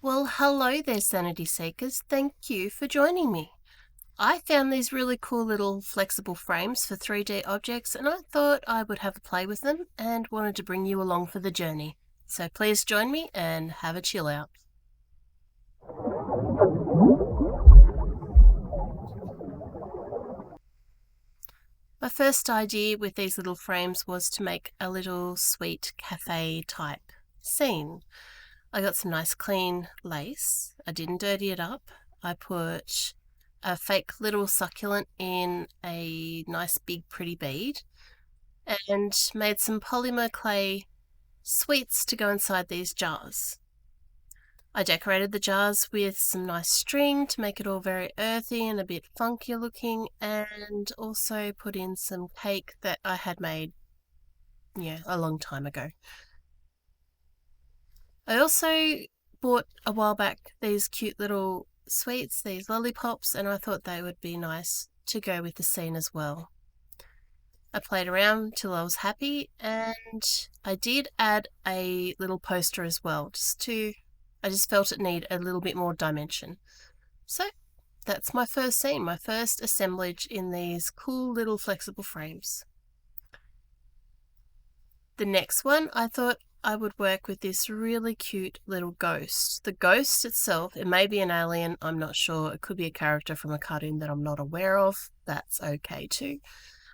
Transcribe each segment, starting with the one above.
Well, hello there, Sanity Seekers. Thank you for joining me. I found these really cool little flexible frames for 3D objects and I thought I would have a play with them and wanted to bring you along for the journey. So please join me and have a chill out. My first idea with these little frames was to make a little sweet cafe type scene. I got some nice clean lace. I didn't dirty it up. I put a fake little succulent in a nice big pretty bead and made some polymer clay sweets to go inside these jars. I decorated the jars with some nice string to make it all very earthy and a bit funky looking, and also put in some cake that I had made a long time ago. I also bought a while back these cute little sweets, these lollipops, and I thought they would be nice to go with the scene as well. I played around till I was happy, and I did add a little poster as well, I just felt it needed a little bit more dimension. So that's my first scene, my first assemblage in these cool little flexible frames. The next one, I thought I would work with this really cute little ghost. The ghost itself, it may be an alien, I'm not sure. It could be a character from a cartoon that I'm not aware of. That's okay too.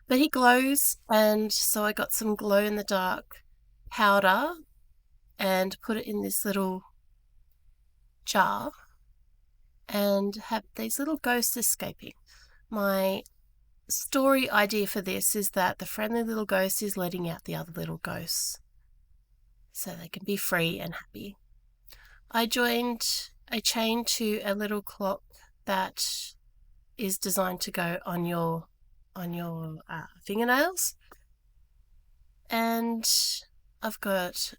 But he glows, and so I got some glow-in-the-dark powder and put it in this little jar and have these little ghosts escaping. My story idea for this is that the friendly little ghost is letting out the other little ghosts so they can be free and happy. I joined a chain to a little clock that is designed to go on your fingernails, and I've got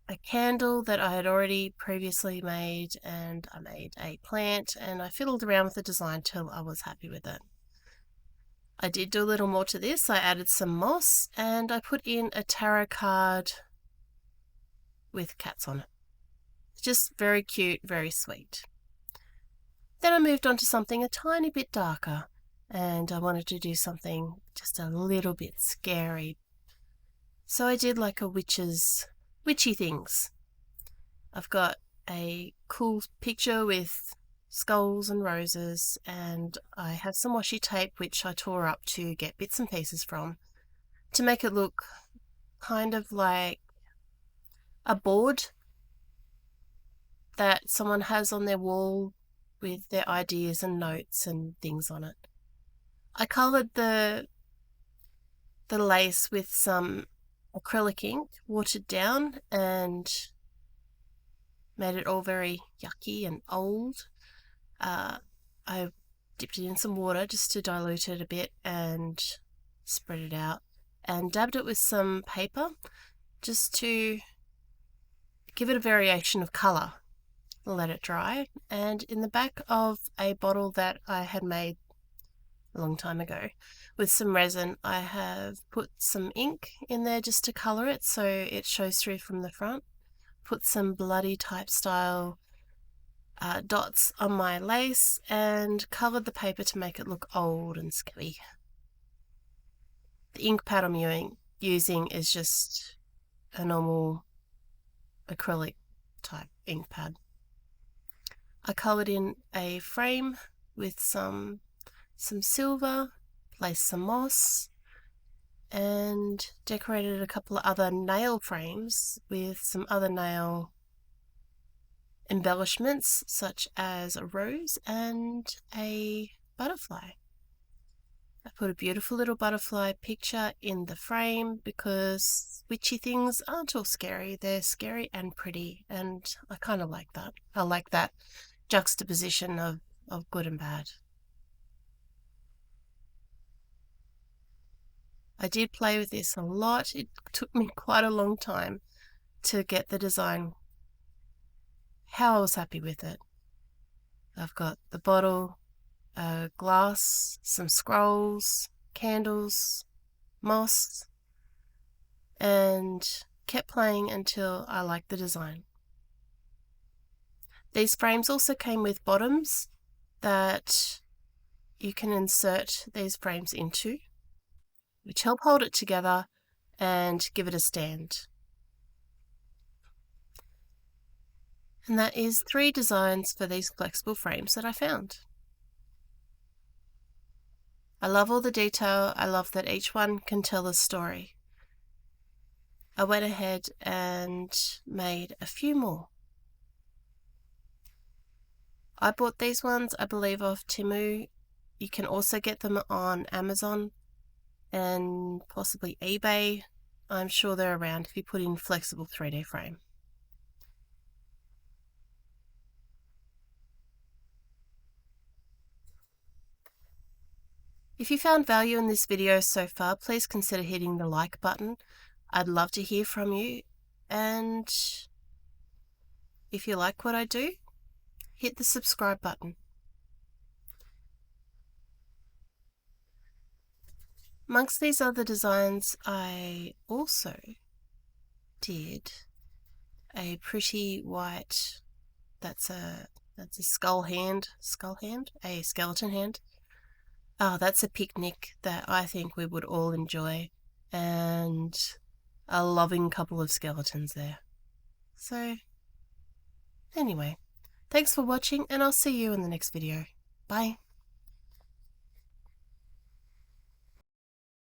a candle that I had already previously made, and I made a plant, and I fiddled around with the design till I was happy with it. I did do a little more to this. I added some moss and I put in a tarot card with cats on it. Just very cute, very sweet. Then I moved on to something a tiny bit darker, and I wanted to do something just a little bit scary. So I did like a witchy things. I've got a cool picture with skulls and roses, and I have some washi tape which I tore up to get bits and pieces from to make it look kind of like a board that someone has on their wall with their ideas and notes and things on it. I coloured the lace with some acrylic ink, watered down, and made it all very yucky and old. I dipped it in some water just to dilute it a bit and spread it out, and dabbed it with some paper just to give it a variation of colour. Let it dry, and in the back of a bottle that I had made a long time ago with some resin, I have put some ink in there just to colour it so it shows through from the front. Put some bloody type style dots on my lace and coloured the paper to make it look old and scabby. The ink pad I'm using is just a normal acrylic type ink pad. I coloured in a frame with some silver, placed some moss, and decorated a couple of other nail frames with some other nail embellishments such as a rose and a butterfly. I put a beautiful little butterfly picture in the frame because witchy things aren't all scary. They're scary and pretty, and I kind of like that. I like that juxtaposition of good and bad. I did play with this a lot. It took me quite a long time to get the design how I was happy with it. I've got the bottle, glass, some scrolls, candles, moss, and kept playing until I liked the design. These frames also came with bottoms that you can insert these frames into, which help hold it together and give it a stand. And that is 3 designs for these flexible frames that I found. I love all the detail. I love that each one can tell a story. I went ahead and made a few more. I bought these ones, I believe, off Temu. You can also get them on Amazon and possibly eBay. I'm sure they're around if you put in flexible 3D frame. If you found value in this video so far, please consider hitting the like button. I'd love to hear from you, and if you like what I do, hit the subscribe button. Amongst these other designs, I also did a pretty white, that's a skull hand, a skeleton hand. Oh, that's a picnic that I think we would all enjoy, and a loving couple of skeletons there. So, anyway, thanks for watching, and I'll see you in the next video. Bye.